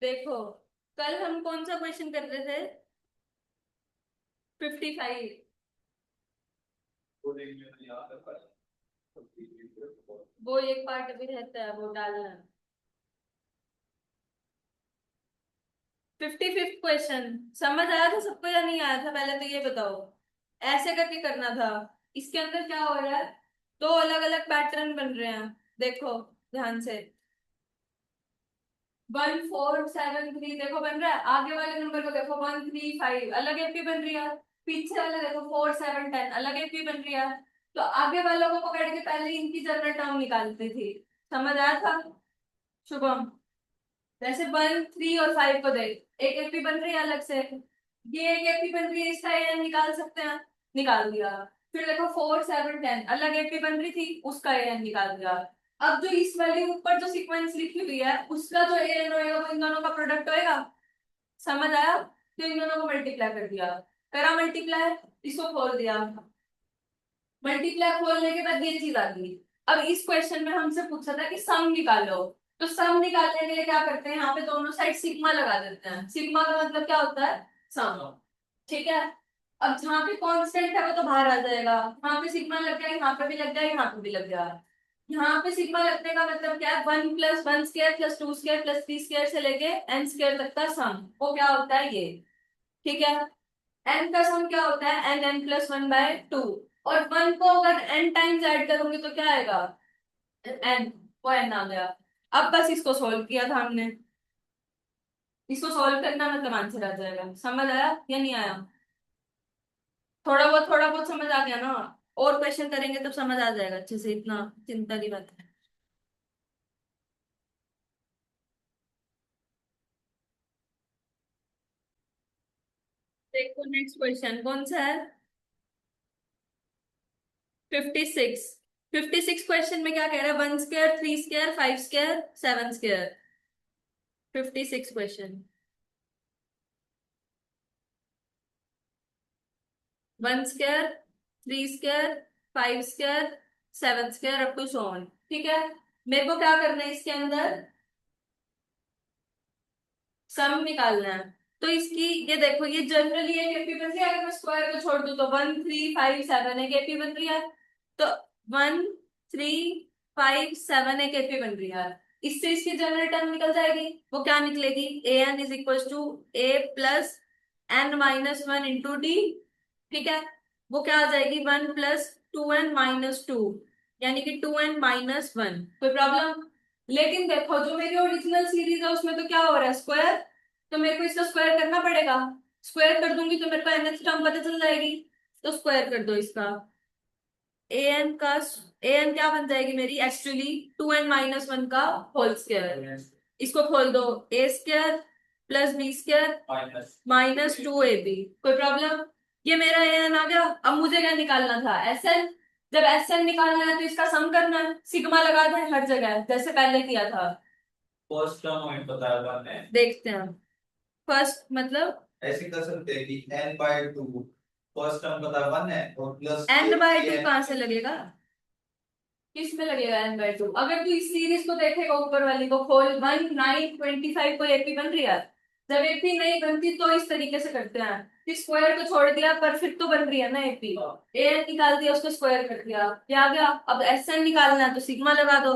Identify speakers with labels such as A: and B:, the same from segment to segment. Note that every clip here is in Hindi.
A: देखो, कल हम कौन सा क्वेश्चन कर रहे थे? 55। वो एक पार्ट अभी रहता है, वो डालना है। 55th क्वेश्चन समझ आया था सबको या नहीं आया था? पहले तो ये बताओ। ऐसे करके करना था। इसके अंदर क्या हो रहा है? दो अलग अलग पैटर्न बन रहे हैं। देखो ध्यान से। 1473 देखो बन रहा है। आगे वाले नंबर को देखो, 135 अलग एपी बन रही है। पीछे वाले देखो 4710 अलग एपी बन रही है। तो आगे वालों को पकड़ के पहले इनकी जनरल टर्म निकालती थी। समझ आया था शुभम? जैसे 1 3 और 5 को देख, एक एपी बन रही है अलग से। ये एक एपी बन रही है, इसका एन निकाल सकते हैं। निकाल दिया। फिर देखो 4710 अलग एपी बन रही थी, उसका एन निकाल दिया। अब जो इस वाली ऊपर जो सीक्वेंस लिखी हुई है, उसका जो एन होएगा वो इन दोनों का प्रोडक्ट होएगा। समझ आया? तो इन दोनों को मल्टीप्लाई कर दिया। करा मल्टीप्लाई। इसको खोल दिया। मल्टीप्लाई खोलने के बाद ये चीज आ गई। अब इस क्वेश्चन में हमसे पूछा था कि सम निकालो। तो सम निकालने के लिए क्या करते हैं, यहाँ पे दोनों साइड सिग्मा लगा देते हैं। सिग्मा का मतलब क्या होता है? सम। ठीक है। अब जहाँ पे कांस्टेंट है वो तो बाहर आ जाएगा। यहाँ पे सिग्मा लग गया, यहाँ पे भी लग गया, यहाँ पे भी लग गया। यहाँ पे सिग्मा लगने का मतलब क्या है? 1 + 1² + 2² + 3² से लेके n² तक का सम, वो क्या होता है ये। ठीक है। एन का सम क्या होता है? n n+1/2। और वन को अगर n टाइम्स ऐड करूंगी तो क्या आएगा? n। वो n आ गया। अब बस इसको सोल्व किया था हमने। इसको सोल्व करना मतलब आंसर आ जाएगा। समझ आया या नहीं आया? थोड़ा बहुत समझ आ गया ना? और क्वेश्चन करेंगे तब समझ आ जाएगा अच्छे से, इतना चिंता की बात है। देखो नेक्स्ट क्वेश्चन कौन सा है? 56। 56 क्वेश्चन में क्या कह रहा है? 1² 3² 5² 7²। 56 question. 1² 3² 5² 7² up to so on. ठीक है। मेरे को क्या करना है इसके अंदर? सम निकालना है। तो इसकी ये देखो, ये जनरली एक एपी बन रही है। अगर मैं स्क्वायर को छोड़ दूं तो 1 3 5 7 एक एपी बन रही है। तो 1 3 5 7 एक एपी बन रही है। इससे इसकी जनरल टर्म निकल जाएगी। वो क्या निकलेगी? an = a+n - 1 × d। ठीक है। वो क्या आ जाएगी? 1 + 2n - 2, यानी कि 2n - 1। कोई प्रॉब्लम? लेकिन देखो जो मेरी ओरिजिनल सीरीज है उसमें तो क्या हो रहा है? स्क्वायर। तो मेरे को इसका स्क्वायर करना पड़ेगा। स्क्वायर कर दूंगी तो मेरे को nth टर्म पता चल जाएगी। तो स्क्वायर कर दो इसका। an का an क्या बन जाएगी मेरी एक्चुअली? 2n - 1 का होल स्क्वायर। इसको खोल दो। a² + b² -2ab। कोई प्रॉब्लम? ये मेरा an आ गया। अब मुझे क्या निकालना था? Sn। जब Sn निकालना है तो इसका सम करना है। सिग्मा लगा दे हर जगह जैसे पहले किया था।
B: फर्स्ट टर्म हमें पता है वन है।
A: देखते हैं। फर्स्ट मतलब?
B: ऐसे कर सकते हैं कि n/2 फर्स्ट टर्म पता है वन है और प्लस
A: n/2
B: ये
A: कहाँ से लगेगा? किस में लगेगा n/2? अगर तू इस सीरीज को देखेगा, ऊपर वाली को खोल, 1 9 25 को एपी बन रही है। जब एपी नहीं बनती तो इस तरीके से करते हैं कि स्क्वायर को छोड़ दिया, पर फिर तो बन रही है ना एपी। एन निकाल दिया, उसको स्क्वायर कर दिया, क्या आ गया? अब एस एन निकालना है तो सिग्मा लगा दो।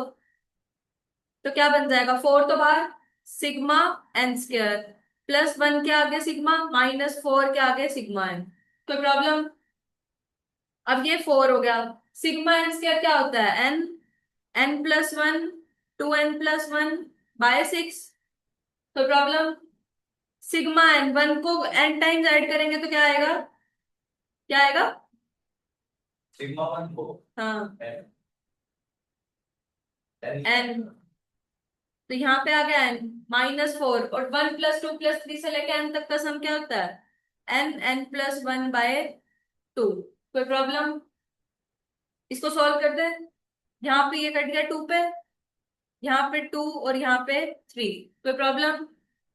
A: तो क्या बन जाएगा? 4 तो बाहर। सिग्मा n² +1 के आगे सिग्मा, -4 के आगे सिग्मा n। कोई प्रॉब्लम? अब ये 4 हो गया। सिग्मा n² क्या होता है? n+1 2n+1/6। तो प्रॉब्लम? सिग्मा n 1 को n टाइम्स ऐड करेंगे तो क्या आएगा? क्या आएगा?
B: सिग्मा वन को
A: हाँ।
B: n
A: n। तो यहाँ पे आ गया n -4, और 1 + 2 + 3 से लेके n तक का सम क्या होता है? n n+1/2। कोई प्रॉब्लम? इसको सॉल्व कर दे। यहाँ पे ये कट गया 2 पे, यहाँ पे 2 और यहाँ पे 3। कोई प्रॉब्लम?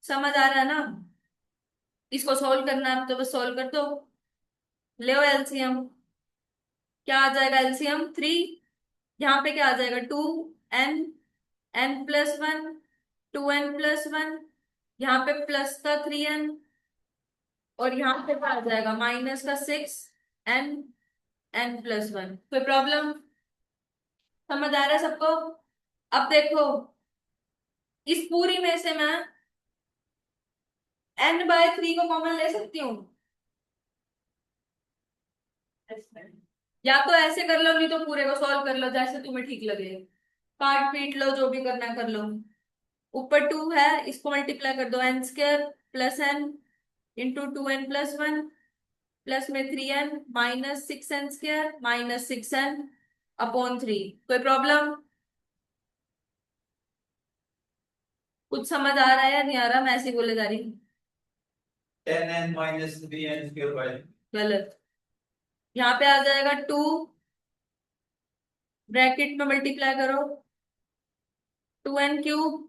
A: समझ आ रहा है ना? इसको सॉल्व करना है तो बस सॉल्व कर दो। ले एलसीएम। क्या आ जाएगा एलसीएम? 3। यहाँ पे क्या आ जाएगा? 2n n+1 2n+1 यहाँ पे प्लस का 3n और यहाँ पे क्या आ जाएगा माइनस का 6n n+1। कोई प्रॉब्लम? समझ आ रहा है सबको? अब देखो इस पूरी में से मैं n/3 को कॉमन ले सकती हूँ, या तो ऐसे कर लो नहीं तो पूरे को सॉल्व कर लो जैसे तुम्हें ठीक लगे, काट पीट लो जो भी करना है कर लो। ऊपर 2 है, इसको मल्टीप्लाई कर दो, n² plus n into 2n+1 plus में 3n minus 6n² minus 6n/3। कोई प्रॉब्लम? कुछ समझ आ रहा है या नहीं आ रहा? मैं ऐसे ही बोले जा रही हूँ।
B: 10n minus 3n square by
A: गलत। यहाँ पे आ जाएगा 2, ब्रैकेट में मल्टीप्लाई करो, 2n³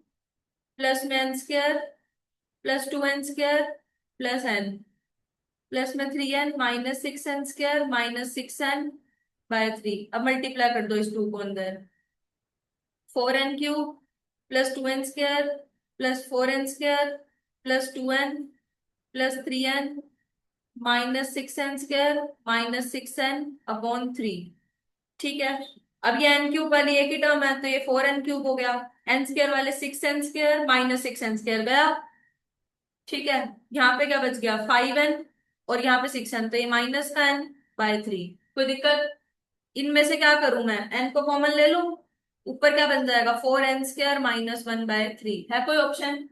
A: प्लस में n² plus 2n² plus n plus में 3n minus 6n² minus 6n/3। अब मल्टीप्लाई कर दो इस 2 को अंदर, 4n³ plus 2n² plus 4n² plus 2n plus 3n minus 6n² minus 6n/3। ठीक है। अब ये n³ वाली एक ही टर्म है तो ये 4n³ हो गया, n² वाले 6n² माइनस 6n² गया। ठीक है। यहाँ पे क्या बच गया 5n और यहाँ पे 6n, तो ये माइनस का n/3। कोई दिक्कत? इनमें से क्या करूं मैं, n को कॉमन ले लूं, ऊपर क्या बन जाएगा 4n² माइनस 1/3। है कोई ऑप्शन?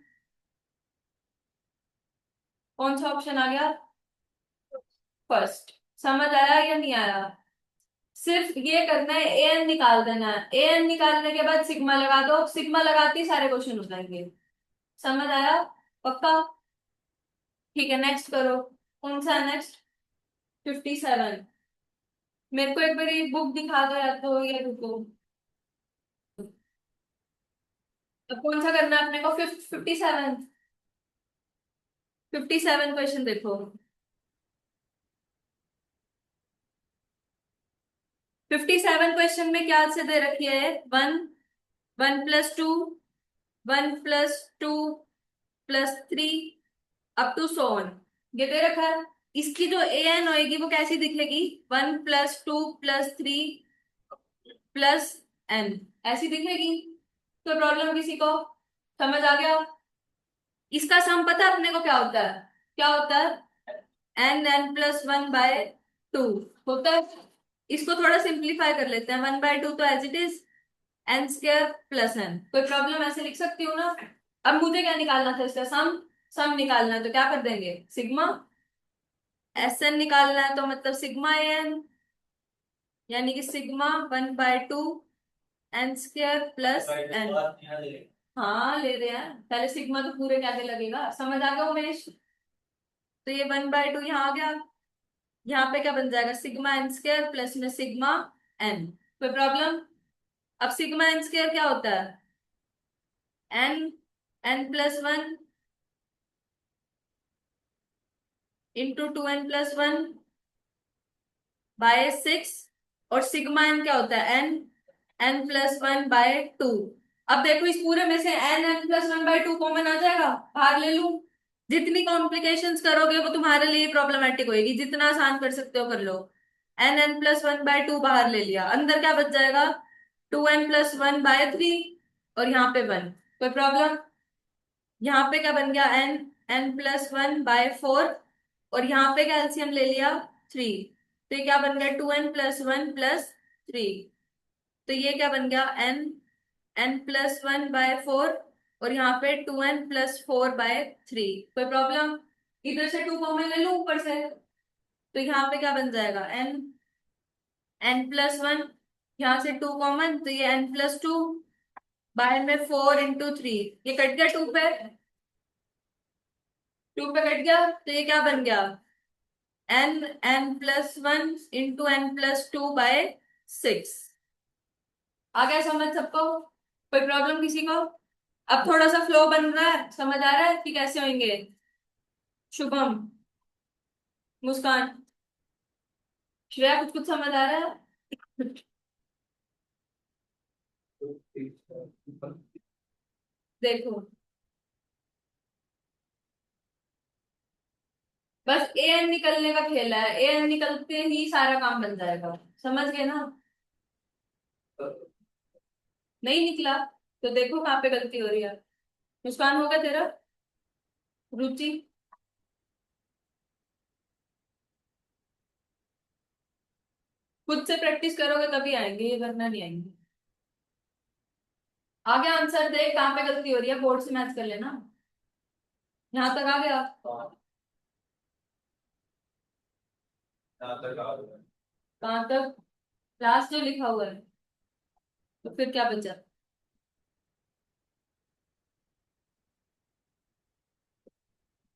A: कौन सा ऑप्शन आ गया? फर्स्ट। समझ आया या नहीं आया? सिर्फ ये करना है, an निकाल देना है, an निकालने के बाद सिग्मा लगा दो, सिग्मा लगाते ही सारे क्वेश्चन हो जाएंगे। समझ आया? पक्का? ठीक है नेक्स्ट करो। कौन सा नेक्स्ट? 57। मेरे को एक बार बुक दिखा दो या तो ये रुको। अब कौन सा करना है अपने को? 57। 57 क्वेश्चन देखो। 57 क्वेश्चन में क्या से दे रखी है? 1, 1+2, 1+2+3 अप टू सो ऑन, ये दे रखा है। इसकी जो ए एन होएगी वो कैसी दिखेगी? 1+2+3+n, ऐसी दिखेगी। तो प्रॉब्लम किसी को समझ आ गया? इसका सम पता है अपने को क्या होता है? क्या होता है? n+1/2 होता है। इसको थोड़ा सिंप्लीफाई कर लेते हैं, 1/2 तो as it is n² plus n। कोई प्रॉब्लम? ऐसे लिख सकती हूँ ना। अब मुझे क्या निकालना था इसका सम, सम निकालना है तो क्या कर देंगे सिग्मा, Sn निकालना है तो मतलब सिग्मा an, यानी कि सिग्मा 1/2 n² प्लस n। हाँ ले रहे हैं, पहले सिग्मा तो पूरे क्या लगेगा। समझ आ गया उमेश? तो ये 1/2 यहाँ आ गया, यहाँ पे क्या बन जाएगा सिग्मा n² प्लस में सिग्मा n। कोई प्रॉब्लम? अब सिग्मा n² क्या होता है? n n+1 इंटू 2n+1/6, और सिग्मा n क्या होता है? n+1/2। अब देखो इस पूरे में से n+1/2 कॉमन आ जाएगा, बाहर ले लूं। जितनी कॉम्प्लिकेशंस करोगे वो तुम्हारे लिए प्रॉब्लमेटिक होएगी, जितना आसान कर सकते हो कर लो। n+1/2 बाहर ले लिया, अंदर क्या बच जाएगा 2n+1/3 और यहाँ पे 1। कोई प्रॉब्लम? यहाँ पे क्या बन गया n+1/4 और यहाँ पे क्या एलसीएम ले लिया 3, तो ये क्या बन गया 2n+1+3। तो ये क्या बन गया n+1/4 और यहाँ पे 2n+4/3। कोई प्रॉब्लम? इधर से 2 कॉमन ले लूं ऊपर से, तो यहाँ पे क्या बन जाएगा n+1, यहाँ से 2 कॉमन तो ये n+2, बाहर में 4 × 3, ये कट गया 2 पे, 2 पे कट गया तो ये क्या बन गया n+1 इंटू n+2/6। आ गया समझ सबको? कोई प्रॉब्लम किसी को? अब थोड़ा सा फ्लो बन रहा है, समझ आ रहा है कि कैसे होंगे? शुभम, मुस्कान, श्रेया, कुछ कुछ समझ आ रहा है? देखो बस ए एन निकलने का खेल है, ए एन निकलते ही सारा काम बन जाएगा, समझ गए ना? नहीं निकला तो देखो कहाँ पे गलती हो रही है। मुस्कान, होगा तेरा? रुचि, खुद से प्रैक्टिस करोगे तभी आएंगे, ये वरना नहीं आएंगे। आगे आंसर देख कहाँ पे गलती हो रही है, बोर्ड से मैच कर लेना। यहाँ तक आ गया?
B: यहाँ तक आ गया।
A: कहाँ तक? लास्ट जो लिखा हुआ है, तो फिर क्या बचा?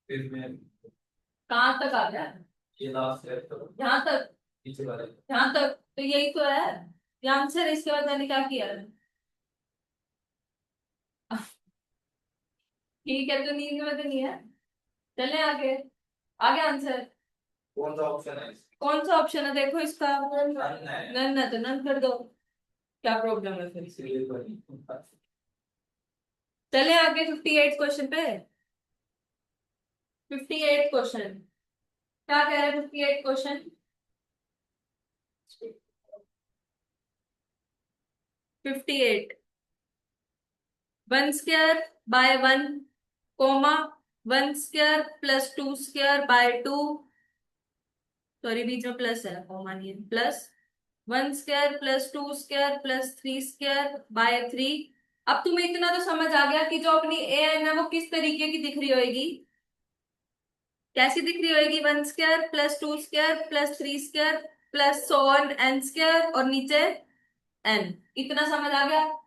B: फिर मैं
A: कहाँ तक आ गया?
B: ये लास्ट है तो
A: यहाँ तक?
B: पीछे वाले।
A: यहाँ तक तो यही तो है, ये आंसर है, इसके बाद मैंने क्या किया है? ठीक है, तो नींद में तो नहीं है। चले आगे, आगे आंसर।
B: कौन सा ऑप्शन है इसमें?
A: कौन सा ऑप्शन है देखो इसका?
B: नन है।
A: नन है तो नन कर दो, क्या प्रॉब्लम है फिर?
B: इसीलिए तो नहीं।
A: चले आगे 58 क्वेश्चन पे। 58 क्वेश्चन, क्या कह रहे हैं 58 question? 58, 1 square by 1, comma 1 square plus 2 square by 2, sorry बीच में प्लस है, कोमा नहीं है, plus 1 square plus 2 square plus 3 square by 3। अब तुम्हें इतना तो समझ आ गया कि जो अपनी ए एन है वो किस तरीके की दिख रही होगी, कैसी दिख रही होगी? 1 square plus 2 square plus 3 square plus so on an square और नीचे एन। इतना समझ आ गया?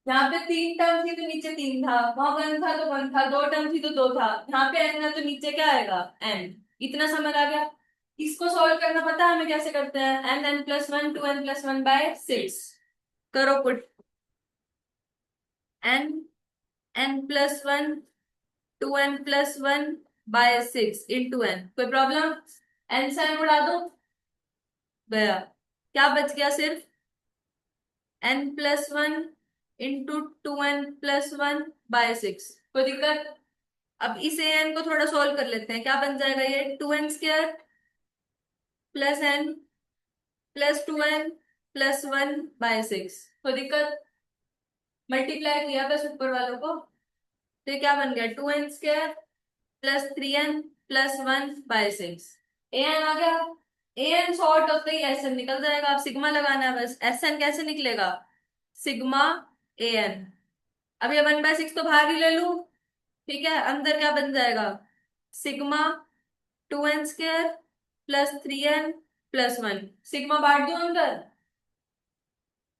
A: यहाँ पे 3 टर्म थी तो नीचे 3 था, वहां 1 था तो 1 था, 2 टर्म थी तो 2 था, यहाँ पे एन है तो नीचे क्या आएगा? एन। इतना समझ आ गया? इसको सॉल्व करना पता है हमें कैसे करते हैं? N n plus one, 2n+1/6। करो put. N n plus one, 2n+1/6 into n. कोई प्रॉब्लम? एन से एन उड़ा दो, गया। क्या बच गया? सिर्फ n+1 इंटू 2n+1/6। कोई दिक्कत? अब इस एन को थोड़ा सोल्व कर लेते हैं, क्या बन जाएगा ये? 2n² plus N plus 2n+1/6। कोई दिक्कत? मल्टीप्लाई किया बस ऊपर वालों को, तो ये क्या बन गया? 2n² plus 3n+1/6। A N आ गया। ए एन शॉर्ट होते ही एस एन निकल जाएगा, अब सिग्मा लगाना है बस। एस एन कैसे निकलेगा? Sigma A N. अब ये 1/6 तो बाहर ही ले लूं, ठीक है, अंदर क्या बन जाएगा? Sigma 2n² plus 3n+1। Sigma बांट दो अंदर,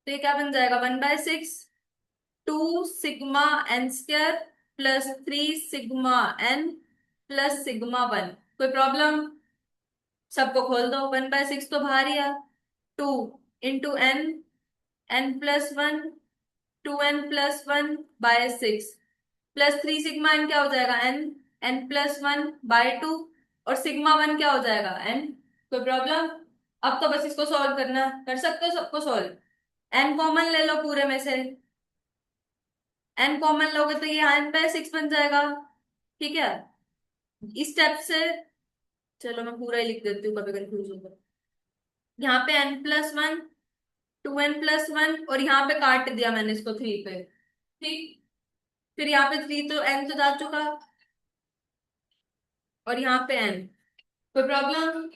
A: तो ये क्या बन जाएगा? 1/6 2 sigma n² plus 3 sigma n plus sigma 1। कोई प्रॉब्लम? सबको खोल दो, 1/6 तो बाहर ही है, 2 into n, n+1, 2n+1/6 plus 3 sigma n क्या हो जाएगा? n+1/2 और सिग्मा 1 क्या हो जाएगा? n। कोई प्रॉब्लम? अब तो बस इसको सॉल्व करना, कर सकते हो सबको सॉल्व। n कॉमन ले लो पूरे में से, n कॉमन लोगे तो ये n/6 बन जाएगा, ठीक है। इस स्टेप से, चलो मैं पूरा ही लिख देती हूँ, कभी कंफ्यूज होगा। यहाँ पे n+1, 2n+1 और यहाँ पे काट दिया मैंने इसको 3 पे, ठीक। फिर यहाँ पे 3 तो n तो जा चुका, और यहाँ पे n। कोई प्रॉब्लम?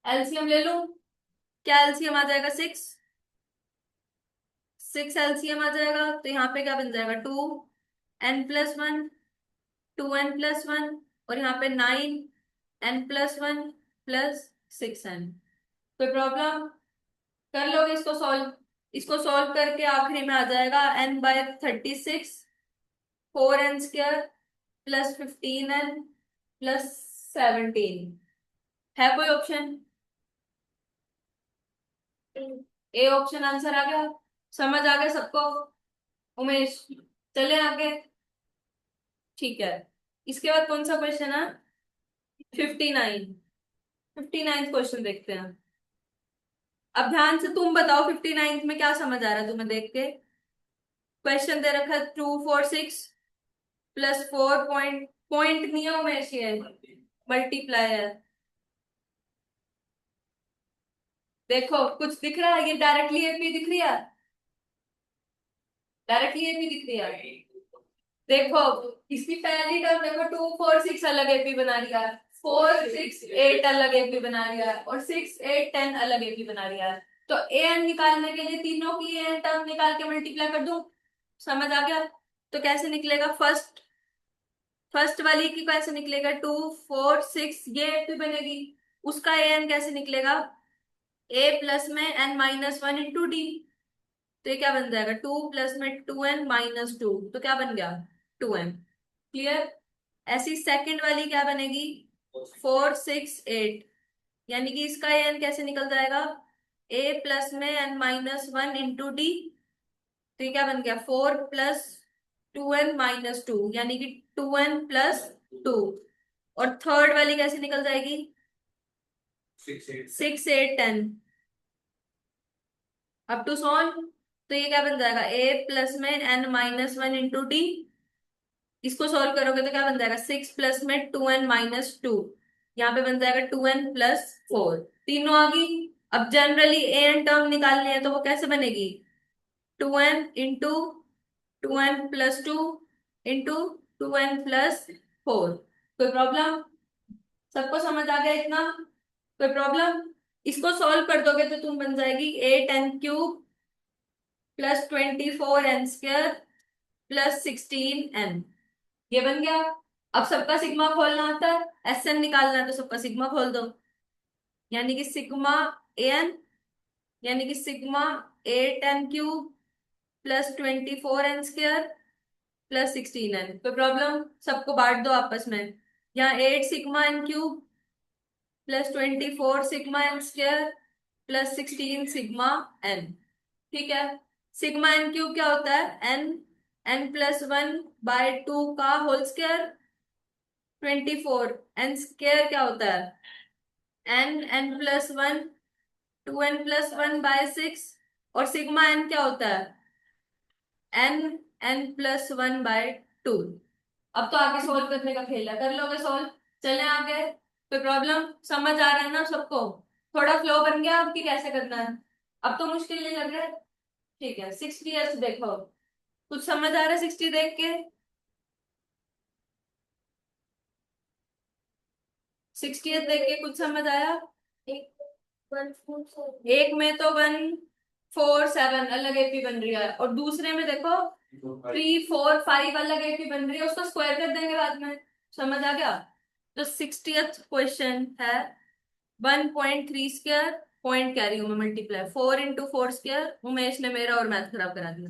A: एलसीएम ले लूं, क्या एलसीएम आ जाएगा? 6। 6 एलसीएम आ जाएगा, तो यहाँ पे क्या बन जाएगा? 2n+1, 2n+1 और यहाँ पे 9n+1 प्लस 6n। कोई प्रॉब्लम? कर लोगे इसको सॉल्व? इसको सॉल्व करके आखिरी में आ जाएगा n/36, 4n² plus 15n plus 17। है कोई ऑप्शन? ए ऑप्शन आंसर आ गया, समझ आ गया सबको? उमेश, चले आगे, ठीक है। इसके बाद कौन सा क्वेश्चन है? 59। 59 क्वेश्चन देखते हैं। अब ध्यान से तुम बताओ 59 में क्या समझ आ रहा है तुम्हें देख के? क्वेश्चन दे रखा है 246 प्लस पॉइंट नहीं है उमेश, ये मल्टीप्लाई है। देखो कुछ दिख रहा है, ये डायरेक्टली एपी दिख रही है, डायरेक्टली एपी दिख रही है। देखो इसकी पहली टर्म देखो, 2 4 6 अलग एपी बना रही है, 4 6 8 अलग एपी बना रही है, और 6 8 10 अलग एपी बना रही है। तो ए एन निकालने के लिए तीनों की ए एन टर्म निकाल के मल्टीप्लाई कर दूं, समझ आ गया? तो कैसे निकलेगा, फर्स्ट फर्स्ट वाली की कैसे निकलेगा, 2 4 6 ये एपी बनेगी, उसका ए एन कैसे निकलेगा, ए प्लस में n minus one into d. तो ये क्या बन जाएगा, 2 + में 2n - 2, तो क्या बन गया, 2n। क्लियर? ऐसी सेकंड वाली क्या बनेगी, 4 6 8, यानी कि इसका एन कैसे निकल जाएगा, ए प्लस में n minus one into d. तो ये क्या बन गया, 4 + 2n - 2, यानी कि 2n + 2। और थर्ड वाली कैसे निकल जाएगी, 6 8 10 अप टू सोन। तो ये क्या बन जाएगा, ए प्लस में n minus one into d. इसको सॉल्व करोगे तो क्या बन जाएगा, 6 + में 2n - 2, यहाँ पे बन जाएगा 2n + 4। तीनों आ गई। अब जनरली ए एन टर्म निकालनी है तो वो कैसे बनेगी, 2n × 2n + 2 इंटू 2n + 4। कोई प्रॉब्लम? सबको समझ आ गया इतना? कोई प्रॉब्लम? इसको सॉल्व कर दोगे तो तुम बन जाएगी 8n³ + 24n² + 16n। ये बन गया। अब सबका सिग्मा खोलना आता है, एस एन निकालना है तो सबका सिग्मा खोल दो, यानी कि सिग्मा ए एन, यानी कि सिग्मा 8n³ + 24n² + 16n। कोई प्रॉब्लम? सबको बांट दो आपस में, यहाँ 8 sigma n³ + 24 sigma n² + 16 sigma n। ठीक है? सिग्मा n³ क्या होता है, n+1/2 का होल स्क्वायर, 24 n² क्या होता है, n+1 2n+1/6, और सिग्मा n क्या होता है, n+1/2। अब तो आगे सोल्व करने का खेल है, कर लोगे सोल्व? चले आगे। कोई प्रॉब्लम? समझ आ रहा है ना सबको? थोड़ा फ्लो बन गया आपकी कैसे करना है? अब तो मुश्किल नहीं लग रहा है? ठीक है, 60 देखो, कुछ समझ आ रहा है 60 देख के? 60 देख के कुछ समझ आया? एक में तो 1 4 7 अलग एपी बन रही है, और दूसरे में देखो 3 4 5 अलग एपी बन रही है, उसको स्क्वायर कर देंगे बाद में। समझ आ गया? तो 60th क्वेश्चन है 1.3², पॉइंट कह रही हूँ मैं, मल्टीप्लाई 4 × 4²। उमेश ने मेरा और मैथ खराब करा दिया।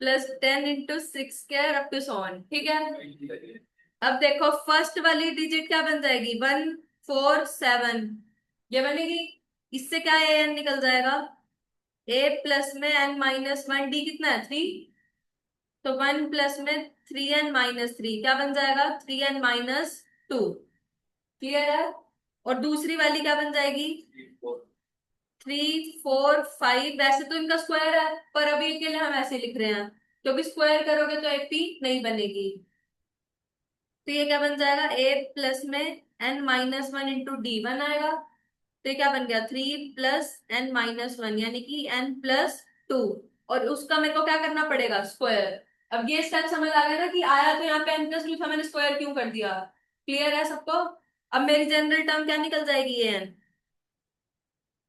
A: +10 × 6² अप टू सोन। ठीक है? अब देखो फर्स्ट वाली डिजिट क्या बन जाएगी, 1 4 7, ये बनेगी। इससे क्या एन निकल जाएगा, ए प्लस में n - 1, डी कितना है 3, तो 1 + में 3n - 3 क्या बन जाएगा, 3n - 2। क्लियर है? और दूसरी वाली क्या बन जाएगी, 3 4 5, वैसे तो इनका स्क्वायर है पर अभी के लिए हम ऐसे लिख रहे हैं, क्योंकि स्क्वायर करोगे तो एपी नहीं बनेगी। तो ये क्या बन जाएगा, ए प्लस में n - 1 इंटू डी बन आएगा। तो ये क्या बन गया, 3 + n - 1, यानी कि n + 2। और उसका मेरे को क्या करना पड़ेगा, स्क्वायर। अब ये स्टेप समझ आ गया ना कि आया तो यहाँ पे n + 2 था, मैंने स्क्वायर क्यों कर दिया? क्लियर है सबको? अब मेरी जनरल टर्म क्या निकल जाएगी, ये n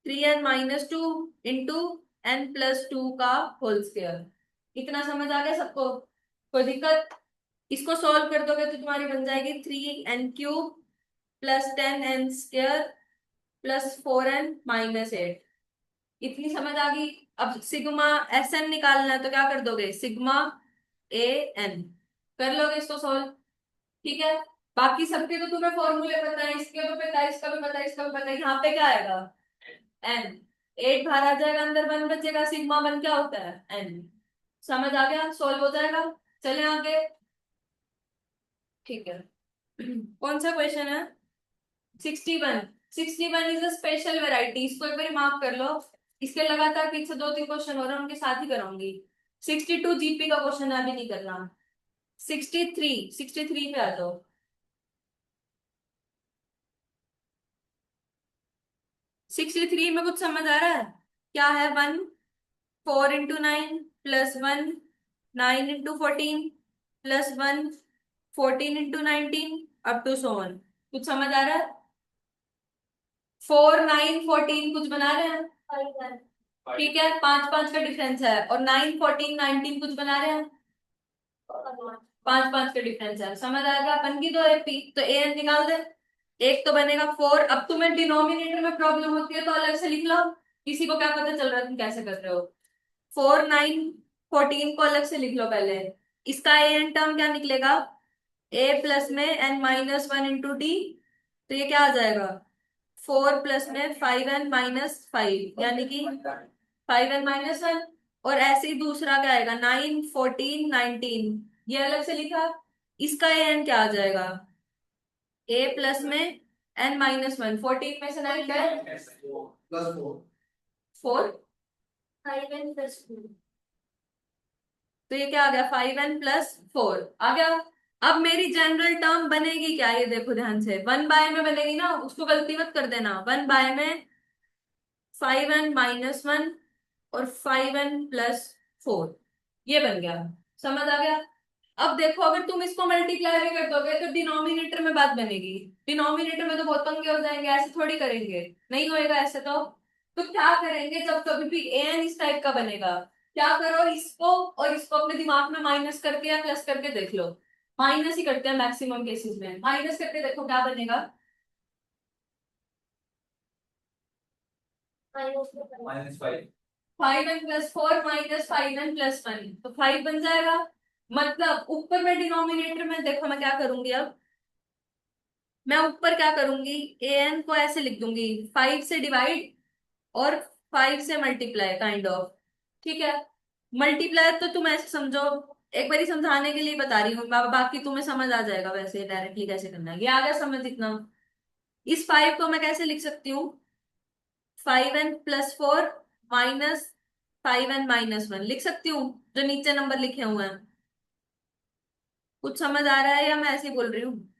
A: 3n - 2 इंटू n + 2 का होल स्क्वायर। इतना समझ आ गया सबको? कोई दिक्कत? इसको सॉल्व कर दोगे तो तुम्हारी बन जाएगी 3n³ + 10n² + 4n - 8। इतनी समझ आ गई? अब सिग्मा एस एन निकालना है तो क्या कर दोगे, सिग्मा ए एन कर लोगे इसको सॉल्व। ठीक है? बाकी सबके तो तुम्हें फॉर्मूले पता है, इसके भी पता है, इसका भी पता है, इसका भी पता है। यहाँ पे क्या आएगा, एन। 8 बाहर आ जाएगा, अंदर 1 बचेगा, सिग्मा 1 क्या होता है, एन। समझ आ गया? सॉल्व हो जाएगा। चले आगे। ठीक है। कौन सा क्वेश्चन है, 61। 61 इज अ स्पेशल वेराइटी, इसको एक बार मार्क कर लो। इसके लगातार पीछे 2 3 क्वेश्चन हो रहे हैं, उनके साथ ही कराऊंगी। 62 जीपी का क्वेश्चन है, अभी नहीं करना। 63 पे आ जाओ। 63 में कुछ समझ आ रहा है? क्या है? 1 4 into 9 +1 9 into 14 +1 14 into 19 up to so on. कुछ समझ आ रहा है? 4 9 14 कुछ बना रहे हैं? ठीक है, 5 5 का डिफरेंस है। और 9 14 19 कुछ बना रहे हैं? 5 5 का डिफरेंस है। समझ आएगा? बन गई दो एपी, तो ए एन निकाल दे। एक तो बनेगा 4। अब तुम्हें डिनोमिनेटर में प्रॉब्लम होती है तो अलग से लिख लो। किसी को क्या पता चल रहा है तुम कैसे कर रहे हो? 4 9 14 को अलग से लिख लो पहले। इसका ए एन टर्म क्या निकलेगा? ए प्लस में n-1 into d। तो ये क्या आ जाएगा? 4 प्लस में 5n-5 यानी कि 5n-1। और ऐसे ही दूसरा क्या आएगा? 9 14 19 ये अलग से लिखा। इसका एन क्या आ जाएगा? ए प्लस में n-1 14 में से 9 क्या है?
B: +4
A: 4 5n+4। तो ये क्या आ गया? 5n+4 आ गया। अब मेरी जनरल टर्म बनेगी क्या? ये देखो ध्यान से, 1 बाय में बनेगी ना, उसको गलती मत कर देना। 1 बाय में 5n-1 और 5n+4 ये बन गया। समझ आ गया? अब देखो, अगर तुम इसको मल्टीप्लाई भी कर दोगे तो डिनोमिनेटर में बात बनेगी। डिनोमिनेटर में तो बहुत पंगे हो जाएंगे, ऐसे थोड़ी करेंगे। नहीं होएगा ऐसे तो क्या करेंगे? जब कभी भी एन इस टाइप का बनेगा, क्या करो, इसको और इसको अपने दिमाग में माइनस करके या प्लस करके देख लो। माइनस ही करते हैं मैक्सिमम केसेस में। माइनस करके देखो क्या बनेगा।
B: -5
A: 5n+4 -5n+1 तो 5 बन जाएगा। मतलब ऊपर में डिनोमिनेटर में देखो मैं क्या करूंगी अब। मैं ऊपर क्या करूंगी? ए एन को ऐसे लिख दूंगी, 5 से डिवाइड और 5 से मल्टीप्लाई काइंड ऑफ। ठीक है, मल्टीप्लाई तो तुम ऐसे समझो, एक बारी समझाने के लिए बता रही हूँ, बाकी तुम्हें समझ आ जाएगा वैसे डायरेक्टली कैसे करना है। ये आ गया समझ इतना? इस 5 को मैं कैसे लिख सकती हूँ? 5n+4 -5n-1 लिख सकती हूँ, जो नीचे नंबर लिखे हुए हैं। कुछ समझ आ रहा है या मैं ऐसे ही बोल रही हूँ?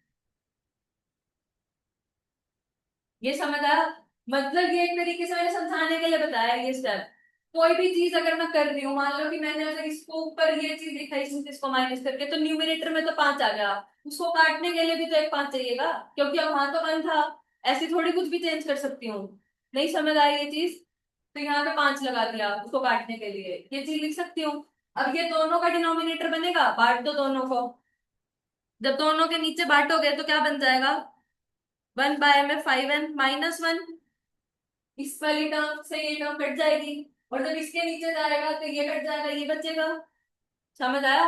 A: ये समझ आ? मतलब ये एक तरीके से मैंने समझाने के लिए बताया ये स्टेप। कोई भी चीज अगर मैं कर रही हूँ, मान लो कि मैंने अगर इसको ऊपर ये चीज लिखा, इसको माइनस करके, तो न्यूमरेटर में तो 5 आ गया। उसको काटने के लिए भी तो एक 5 चाहिएगा, क्योंकि अब वहां तो 1 था। ऐसी थोड़ी कुछ भी चेंज कर सकती हूँ। नहीं समझ आई ये चीज? तो यहाँ पे 5 लगा दिया उसको काटने के लिए, ये चीज लिख सकती हूँ। अब ये दोनों का डिनोमिनेटर बनेगा, बांट दो दोनों को। जब दोनों के नीचे बांटोगे तो क्या बन जाएगा? 1 बाय में 5n-1। इस वाली टर्म से ये टर्म कट जाएगी, और जब इसके नीचे जाएगा तो ये कट जाएगा, ये बचेगा। समझ आया?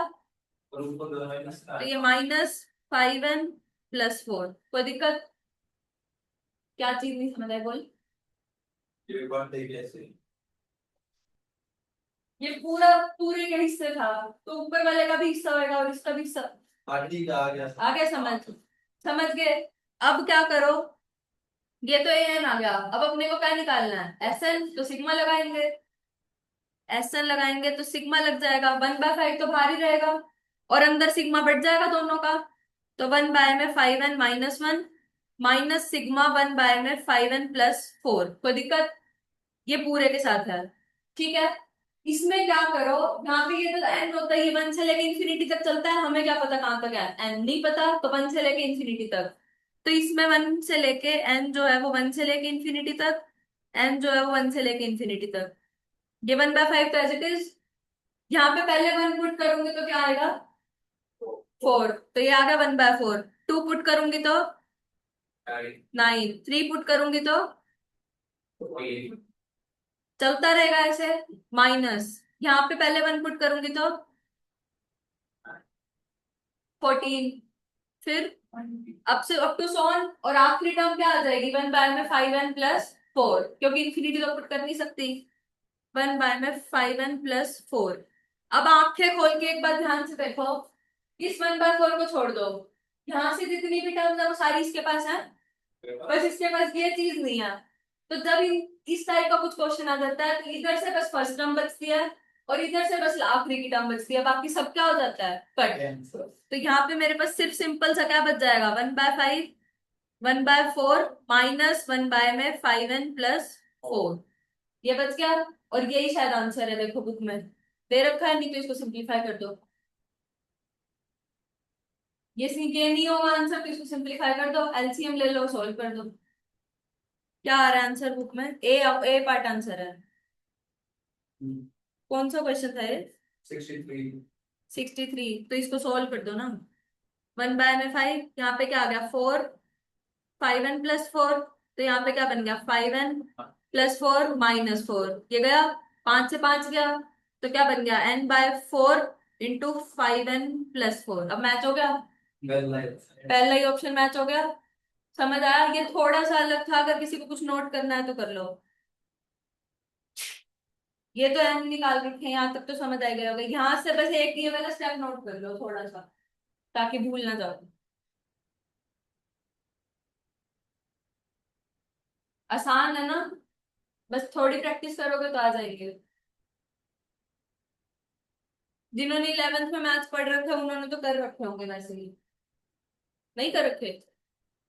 B: और ऊपर दोनों माइनस का
A: तो ये -5n+4 कोई दिक्कत? क्या चीज नहीं समझ आई बोल?
B: ये बात है कैसे
A: ये पूरा पूरे के हिस्से था, तो ऊपर वाले का भी हिस्सा होगा और इसका भी हिस्सा।
B: पार्टी का आ गया
A: आ गया समझ? समझ गए? अब क्या करो, ये तो एन आ गया। अब अपने को क्या निकालना है? S n. तो सिग्मा लगाएंगे। एस एन लगाएंगे तो सिग्मा लग जाएगा। 1/5 तो बाहर ही रहेगा, और अंदर सिग्मा बढ़ जाएगा दोनों का। तो 1 बाय में 5n-1 माइनस सिग्मा 1 बाय में 5n+4 कोई दिक्कत? ये पूरे के साथ है। ठीक है, इसमें क्या करो, यहाँ पे ये तो एन होता है, ये 1 से लेके इंफिनिटी तक चलता है। हमें क्या पता कहाँ तक है? एन नहीं पता, तो 1 से लेके इंफिनिटी तक। तो इसमें 1 से लेके एन जो है वो 1 से लेके इंफिनिटी तक, एन जो है वो 1 से लेके इंफिनिटी तक। ये 1/5 तो एज इट इज। यहाँ पे पहले 1 पुट करूंगी तो क्या आएगा? 4। तो ये आ गया 1/4। 2 पुट करूंगी तो 9। 3 पुट करूंगी तो चलता रहेगा ऐसे। माइनस यहाँ पे पहले 1 पुट करूंगी तो 14। फिर अब से अप टू सोन, और आखिरी टर्म क्या आ जाएगी? 1 बाय में 5n+4, क्योंकि इंफिनिटी तो पुट कर नहीं सकती। 1 बाय में 5n+4। अब आंखें खोल के एक बार ध्यान से देखो, इस 1/4 को छोड़ दो। यहाँ से जितनी भी टर्म्स है वो सारी इसके पास है, बस इसके पास ये चीज नहीं है। तो जब इस टाइप का कुछ क्वेश्चन आ जाता है तो इधर से बस फर्स्ट टर्म बचती है, और इधर से बस आखिरी की टर्म बचती है, बाकी सब क्या हो जाता है कट।
B: Cancel.
A: तो यहाँ पे मेरे पास सिर्फ सिंपल सा क्या बच जाएगा, 1/5 1/4 माइनस 1 बाय में 5n+4, ये बच गया। और यही शायद आंसर है, देखो बुक में दे रखा है, नहीं तो इसको सिंप्लीफाई कर दो। ये नहीं होगा आंसर तो इसको सिंप्लीफाई कर दो, एलसीएम ले लो, सॉल्व कर दो। क्या आ रहा है आंसर बुक में, ए पार्ट आंसर है। कौन सा क्वेश्चन था ये?
B: 63.
A: 63, तो इसको सॉल्व कर दो ना। 1 बाय में 5, यहाँ पे क्या आ गया 4, 5n+4, तो यहाँ पे क्या बन गया 5n+4 -4, ये गया 5 से 5 गया, तो क्या बन गया n/4 इंटू 5n+4। अब मैच हो गया,
B: Well, like,
A: पहला ही ऑप्शन मैच हो गया। समझ आया, ये थोड़ा सा अलग था, अगर किसी को कुछ नोट करना है तो कर लो। ये तो एन निकाल रखे हैं, यहाँ तक तो समझ आ गया होगा। यहाँ से बस एक ये वाला स्टेप नोट कर लो थोड़ा सा, ताकि भूल ना जाओ। आसान है ना, बस थोड़ी प्रैक्टिस करोगे तो आ जाएंगे। जिन्होंने 11th में मैथ्स पढ़ रखे हैं उन्होंने तो कर रखे होंगे, वैसे ही नहीं कर रखे।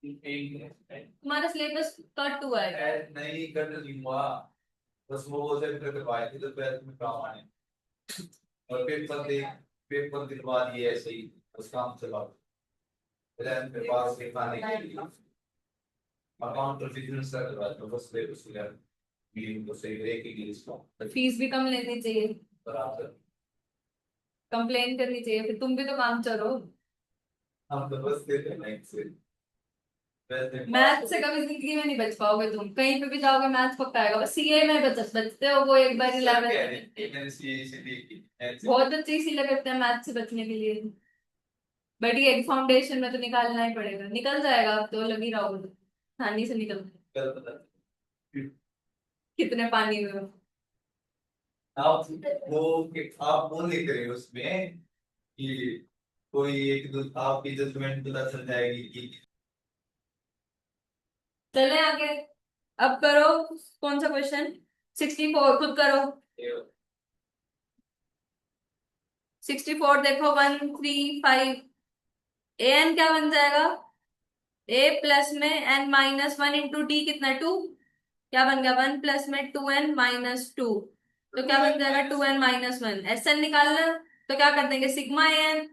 A: तुम्हारा सिलेबस कट हुआ है।
B: नहीं कर नहीं हुआ, बस वो जब करवाए थे तो फिर में काम आने, और पेपर दिलवा दिए ऐसे ही, बस काम चला। फिर मेरे पास से खाने के लिए अकाउंट और बिजनेस कर रहा था, बस फिर उसके बाद मीटिंग को सही रहे कि इसको
A: फीस भी कम लेनी चाहिए,
B: बराबर।
A: कंप्लेन करनी चाहिए, फिर तुम भी तो काम चलो।
B: हम तो बस देते हैं लाइक से वैसे
A: मैथ से कभी जिंदगी में नहीं बच पाओगे तुम, कहीं पे भी जाओगे मैथ्स पक्का आएगा। बस सीए में बचते हो, वो एक बार 11th बहुत अच्छी इसीलिए करते हैं मैथ से बचने के लिए। बट ये फाउंडेशन में तो निकालना ही पड़ेगा, निकल जाएगा, अब तो लग ही रहा होगा आसानी से निकल जाएगा। कितने पानी में हो।
B: आप वो लिख रहे हो उसमें कि कोई एक दो आपकी जजमेंट पता चल जाएगी कि
A: चले आगे, अब करो। कौन सा क्वेश्चन? 64 खुद करो। 64 देखो, 1 3 5, ए एन क्या बन जाएगा, ए प्लस में n-1 इंटू डी कितना 2, क्या बन गया 1 प्लस में 2n-2, तो क्या बन जाएगा 2n-1। एस एन निकालना, तो क्या कर देंगे सिग्मा ए एन,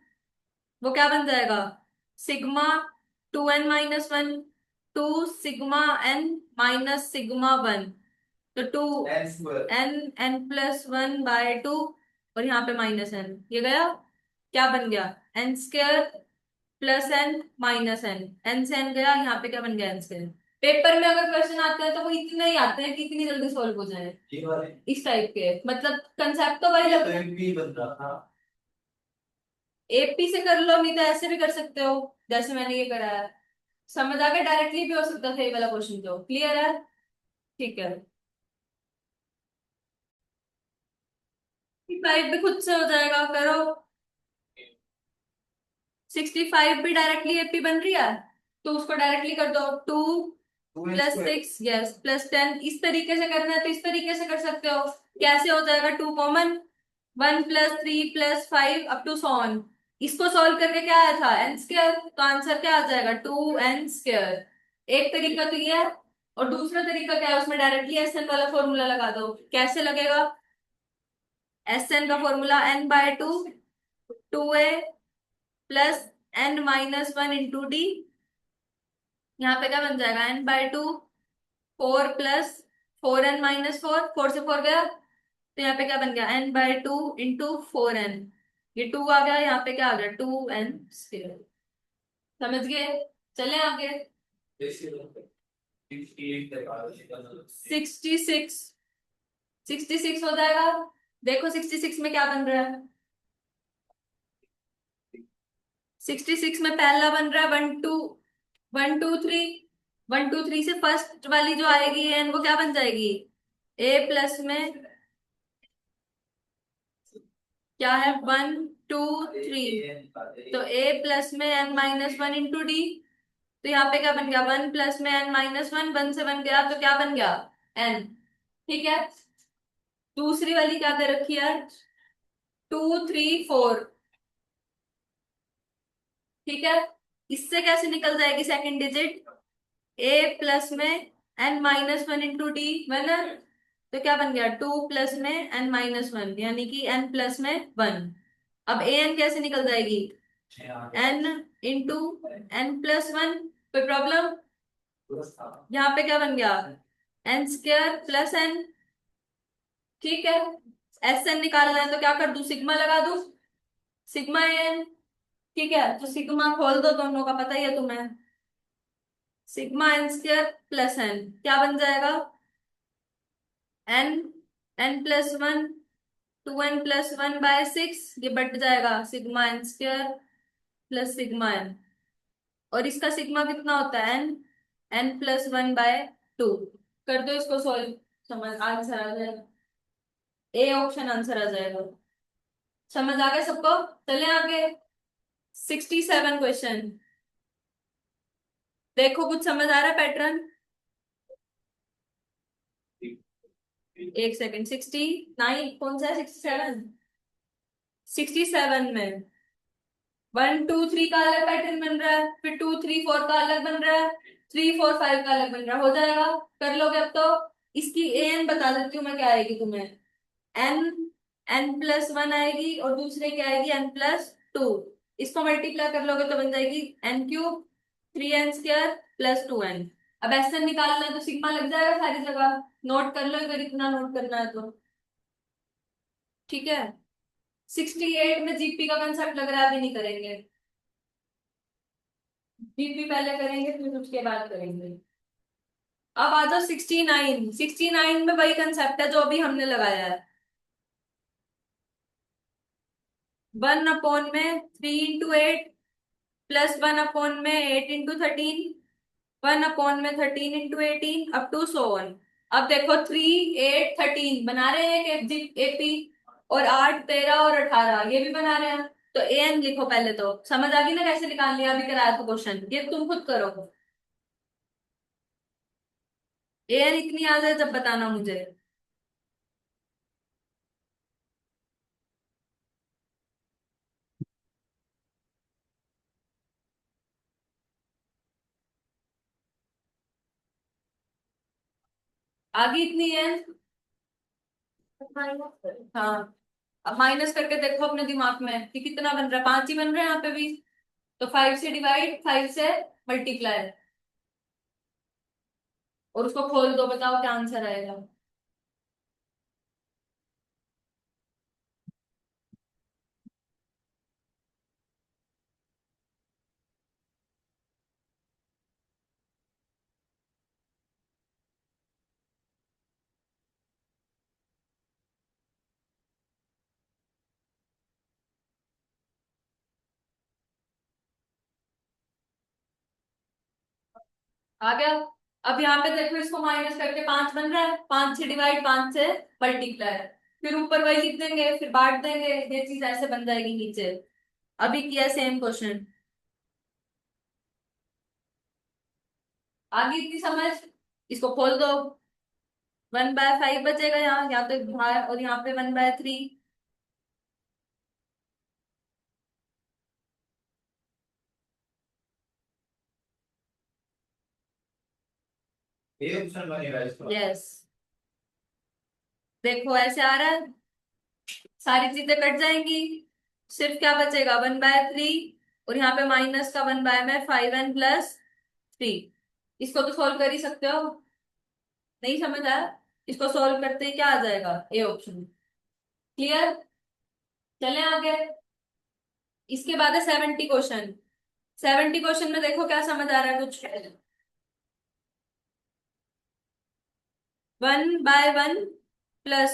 A: वो क्या बन जाएगा सिग्मा 2n-1 2 सिग्मा n-सिग्मा 1, तो 2n+1/2, और यहाँ पे -n, ये गया क्या बन गया n² + n-n, n से n गया, यहाँ पे क्या बन गया n²। पेपर में अगर क्वेश्चन आते हैं तो वो इतने ही आते हैं कि इतनी जल्दी सॉल्व हो जाए,
B: ये वाले
A: इस टाइप के, मतलब कंसेप्ट तो वही लगता है।
B: एमपी बन रहा था।
A: एपी से कर लो, नहीं तो ऐसे भी कर सकते हो जैसे मैंने ये करा है। समझ आ गया, डायरेक्टली भी हो सकता था ये वाला क्वेश्चन, तो क्लियर है, ठीक है। 65 भी खुद से हो जाएगा, करो। 65 भी डायरेक्टली एपी बन रही है, तो उसको डायरेक्टली कर दो, 2 + 6 यस +10। इस तरीके से करना है तो इस तरीके से कर सकते हो। कैसे हो जाएगा, 2 कॉमन, 1 + 3 + 5 अप टू सॉन। इसको सॉल्व करके क्या आया था n², तो आंसर क्या आ जाएगा 2n²। एक तरीका तो ये है, और दूसरा तरीका क्या है, उसमें डायरेक्टली एस एन वाला फॉर्मूला लगा दो। कैसे लगेगा, एस एन का formula n/2 2a + n-1 into D, यहाँ पे क्या बन जाएगा n/2 4 + 4n-4, 4 से 4 गया, तो यहाँ पे क्या बन गया n/2 इंटू 4n, ये 2 आ गया, यहाँ पे क्या आ गया 2n²। समझ गए, चले आगे। 66 66 हो जाएगा, देखो 66 में क्या बन रहा है। 66 में पहला बन रहा है 1 2 1 2 3 से फर्स्ट वाली जो आएगी एन, वो क्या बन जाएगी ए प्लस में क्या है 1 2 3, तो ए प्लस में n-1 इंटू डी, तो यहाँ पे क्या बन गया 1 प्लस में n-1, 1 से 1 गया तो क्या बन गया n। ठीक है, दूसरी वाली क्या दे रखी है 2 3 4, ठीक है। इससे कैसे निकल जाएगी सेकंड डिजिट? ए प्लस में n minus one into d, वरना तो क्या बन गया? 2 प्लस में एन माइनस वन, यानी कि एन प्लस में वन। अब ए एन कैसे निकल जाएगी? N into n plus one. कोई प्रॉब्लम? यहाँ पे क्या बन गया? एन स्क्वायर प्लस एन, ठीक है। एस एन निकालना है तो क्या कर दूं? सिग्मा लगा दूं, सिग्मा एन, ठीक है। तो सिग्मा खोल दो, दोनों का पता ही है तुम्हें। Sigma n square plus n क्या बन जाएगा? N, n plus one, 2n plus one by six, ये बट जाएगा sigma n square plus sigma n. और इसका सिग्मा कितना होता है? N, n plus one by two. कर दो इसको सॉल्व, समझ आंसर आ जाएगा। ए ऑप्शन आंसर आ जाएगा। समझ आ गया सबको? चले आगे। 67 क्वेश्चन। देखो कुछ समझ आ रहा है पैटर्न? एक सेकंड, 69 कौन सा है? 67, 67 में 1 2 3 का अलग पैटर्न बन रहा है, फिर 2 3 4 का अलग बन रहा है, 3 4 5 का अलग बन रहा है। हो जाएगा, कर लोगे अब तो। इसकी एन बता देती हूँ मैं, क्या आएगी तुम्हें? एन, एन प्लस वन आएगी, और दूसरे क्या आएगी? N plus two. इसको मल्टीप्लाई कर लोगे तो बन जाएगी N cube 3n square plus 2n। अब ऐसे निकालना है तो सिग्मा लग जाएगा सारी जगह। नोट कर लो अगर इतना नोट करना है तो, ठीक है। 68 में जीपी का कंसेप्ट लग रहा है अभी नहीं करेंगे, जीपी पहले करेंगे फिर उसके बाद करेंगे। अब आ जाओ 69। 69 में वही कंसेप्ट है जो अभी हमने लगाया है। 1/3 into 8 plus 1/8 into 13, 1/13 into 18 up to so on. अब देखो 3 8 13 बना रहे हैं एक एपी, और 8 13 और 18 ये भी बना रहे हैं। तो ए एन लिखो पहले, तो समझ आ गई ना कैसे निकालनी है? अभी कराया था क्वेश्चन, ये तुम खुद करो। ए एन इतनी आ जाए जब बताना मुझे। आगे इतनी है। हाँ, अब माइनस करके देखो अपने दिमाग में कि कितना बन रहा है। 5 ही बन रहा है यहाँ पे भी। तो 5 से डिवाइड, 5 से मल्टीप्लाई, और उसको खोल दो, बताओ क्या आंसर आएगा। आ गया? अब यहाँ पे देखो, इसको माइनस करके 5 बन रहा है, 5 से डिवाइड, 5 से मल्टीप्लाई, फिर ऊपर वही लिख देंगे, फिर बांट देंगे, ये चीज ऐसे बन जाएगी नीचे। अभी किया सेम क्वेश्चन। आगे इतनी समझ? इसको खोल दो, 1/5 बचेगा यहाँ, यहाँ तो बाहर, और यहाँ पे 1/3।
B: ये ऑप्शन बनेगा इसका।
A: यस, देखो ऐसे आ रहा है, सारी चीजें कट जाएंगी, सिर्फ क्या बचेगा? 1/3, और यहाँ पे माइनस का 1 बाय में 5n प्लस 3। इसको तो सॉल्व कर ही सकते हो। नहीं समझ आया? इसको सॉल्व करते ही क्या आ जाएगा? A option. क्लियर? चले आगे। इसके बाद है 70 क्वेश्चन। 70 क्वेश्चन में देखो क्या समझ आ रहा है कुछ? 1/1 plus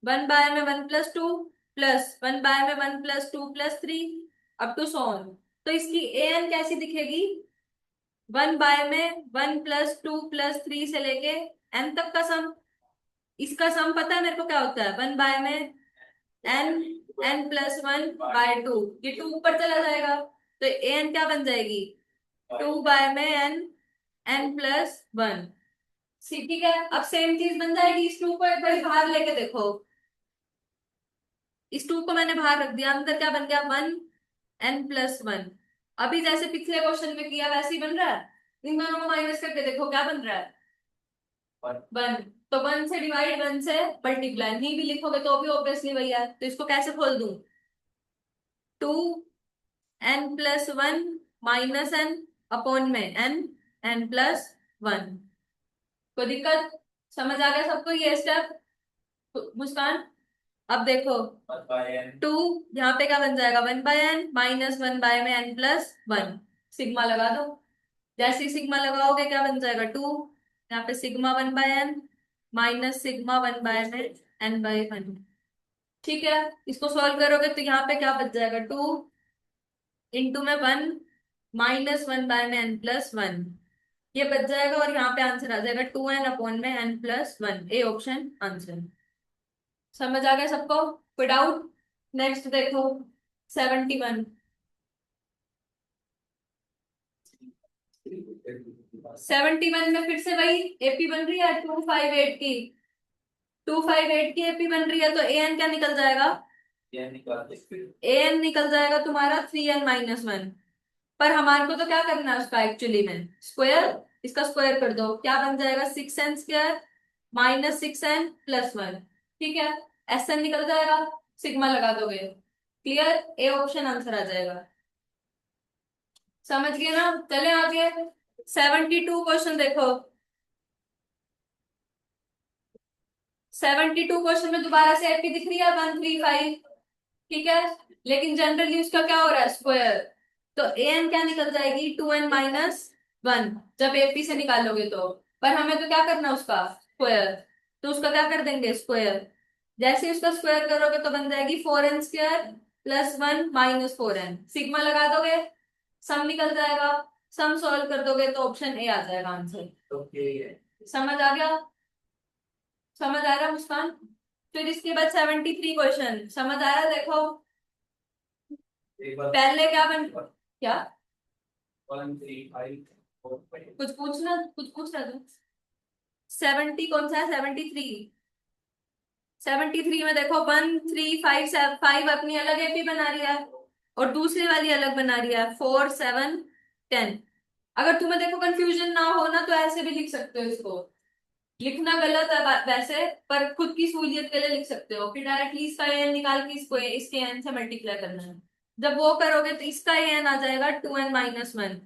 A: 1/1 + 2 plus 1/1 + 2 + 3 up to so on. तो इसकी ए एन कैसी दिखेगी? 1/1 + 2 + 3 से लेके एन तक का सम। इसका सम पता है मेरे को क्या होता है? 1/n, n+1/2, ये 2 ऊपर चला जाएगा, तो एन क्या बन जाएगी? 2/n, n+1। ठीक है, अब सेम चीज बन जाएगी। इस 2 को एक बार बाहर लेके देखो, इस 2 को मैंने बाहर रख दिया, अंदर क्या बन गया 1n+1। अभी जैसे पिछले क्वेश्चन में किया वैसे ही बन रहा है। इन दोनों को माइनस करके देखो क्या बन रहा है 1। तो 1 से डिवाइड 1 से मल्टीप्लाई, नहीं भी लिखोगे तो भी ऑब्वियसली वही है। तो इसको कैसे खोल दूं, 2n+1 -n अपॉन में n+1। कोई दिक्कत, समझ आ गया सबको ये स्टेप मुस्कान? अब देखो 2 यहाँ पे क्या बन जाएगा 1/n -1/, में n+1 सिग्मा लगा दो। जैसे ही सिग्मा लगाओगे क्या बन जाएगा 2, यहाँ पे सिग्मा 1/n माइनस सिग्मा 1/, में n/1। ठीक है, इसको सॉल्व करोगे तो यहाँ पे क्या बच जाएगा 2 इंटू में 1 -1/, में n+1 ये बच जाएगा। और यहाँ पे आंसर आ जाएगा 2n अपॉन में n+1। A option answer. समझ आ गया सबको, कोई डाउट? नेक्स्ट देखो 71। 71 में फिर से वही एपी बन रही है 258 की। 258 की एपी बन रही है तो एन क्या निकल जाएगा, एन निकल जाएगा तुम्हारा 3n-1। पर हमारे को तो क्या करना है उसका एक्चुअली में स्क्वायर, इसका स्क्वायर कर दो क्या बन जाएगा 6n² -6n+1। ठीक है, एस एन निकल जाएगा, सिग्मा लगा दोगे। क्लियर, ए ऑप्शन आंसर आ जाएगा। समझ गए ना, चले आगे 72 क्वेश्चन देखो। 72 क्वेश्चन में दोबारा से एपी दिख रही है 135। ठीक है, लेकिन जनरली उसका क्या हो रहा है स्क्वायर। तो ए एन क्या निकल जाएगी 2n-1 जब एपी से निकालोगे तो। पर हमें तो क्या करना है उसका स्क्वायर, तो उसका क्या कर देंगे स्क्वायर। जैसे ही उसका स्क्वायर करोगे तो बन जाएगी 4n² + 1 -4n। सिग्मा लगा दोगे, सम निकल जाएगा। सम सॉल्व कर दोगे तो ऑप्शन ए आ जाएगा आंसर। समझ आ गया, समझ आ रहा है मुस्कान? फिर इसके बाद 73 क्वेश्चन समझ आ रहा है देखो। पहले क्या बन, क्या
B: 1 3 5 4 5
A: कुछ पूछना तुम। 70 कौन सा है 73? 73 में देखो 1 3 5 अपनी अलग एपी बना रही है और दूसरी वाली अलग बना रही है 4 7 10। अगर तुम्हें देखो कंफ्यूजन ना हो ना तो ऐसे भी लिख सकते हो इसको। लिखना गलत है वैसे, पर खुद की सहूलियत के लिए लिख सकते हो। फिर डायरेक्टली इसका एन निकाल के इसको इसके एन से मल्टीप्लाई करना है। जब वो करोगे तो इसका एन आ जाएगा 2n-1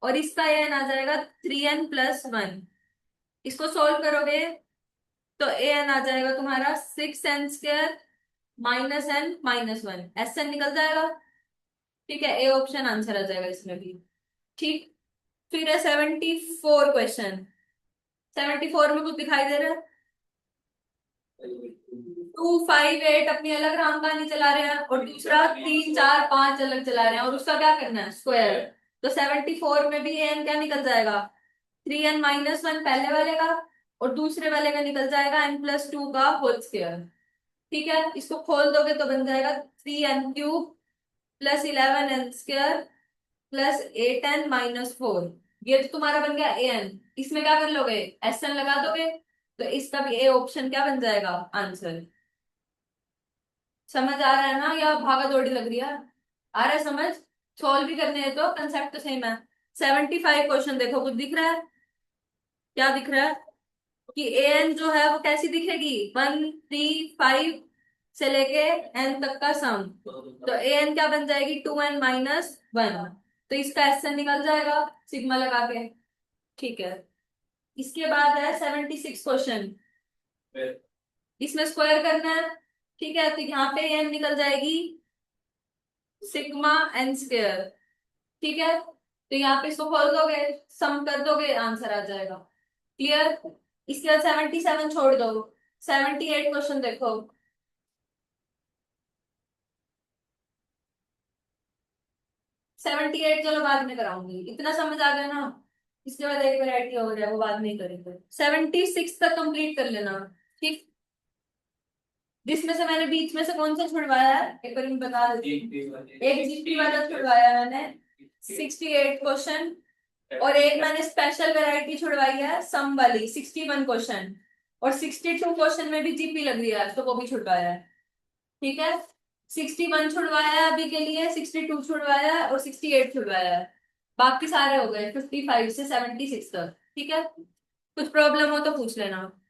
A: और इसका एन आ जाएगा 3n+1। इसको सोल्व करोगे तो ए एन आ जाएगा तुम्हारा 6n² -n-1। एस एन निकल जाएगा। ठीक है, ए ऑप्शन आंसर आ जाएगा इसमें भी। ठीक, फिर है 74 क्वेश्चन। 74 में कुछ दिखाई दे रहा है 258 अपनी अलग राम कहानी चला रहे हैं और दूसरा 3 4 5 अलग चला रहे हैं और उसका क्या करना है स्क्वायर। तो 74 में भी एन क्या निकल जाएगा 3n-1 पहले वाले का और दूसरे वाले का निकल जाएगा n+2 का होल स्क्वायर। ठीक है, इसको खोल दोगे तो बन जाएगा 3n³ +11n² +8n-4। ये तो तुम्हारा बन गया an। इसमें क्या कर लोगे एस एन लगा दोगे तो इसका भी ए ऑप्शन क्या बन जाएगा आंसर। समझ आ रहा है ना या भागा दौड़ी लग रही है? आ रहा है समझ? सॉल्व भी करने हैं तो कंसेप्ट तो सेम है। 75 क्वेश्चन देखो, कुछ दिख रहा है? क्या दिख रहा है कि एन जो है वो कैसी दिखेगी 1 3 5 से लेके एन तक का सम। तो एन क्या बन जाएगी 2n-1। तो इसका एस एन निकल जाएगा सिग्मा लगा के। ठीक है, इसके बाद है 76 क्वेश्चन। इसमें स्क्वायर करना है। ठीक है, तो यहाँ पे एन निकल जाएगी सिग्मा n²। ठीक है, तो यहाँ पे इसको खोल दोगे सम कर दोगे आंसर आ जाएगा। क्लियर, इसके बाद 77 छोड़ दो। 78 क्वेश्चन देखो। 78 चलो बाद में कराऊंगी, इतना समझ आ गया ना। इसके बाद एक वैरायटी और है वो बाद में ही करेंगे। 76 तक कंप्लीट कर लेना। ठीक, जिसमें से मैंने बीच में से कौन सा छुड़वाया है एक बार बता देती हूँ। एक जीपी वाला छुड़वाया है मैंने 68 क्वेश्चन और एक मैंने स्पेशल वैरायटी छुड़वाई है सम वाली 61 क्वेश्चन और 62 क्वेश्चन में भी जीपी लग रही है तो वो भी छुड़वाया है। ठीक है, 61 छुड़वाया है अभी के लिए, 62 छुड़वाया है और 68 छुड़वाया है। बाकी सारे हो गए 55 से 76 तक। ठीक है, कुछ प्रॉब्लम हो तो पूछ लेना।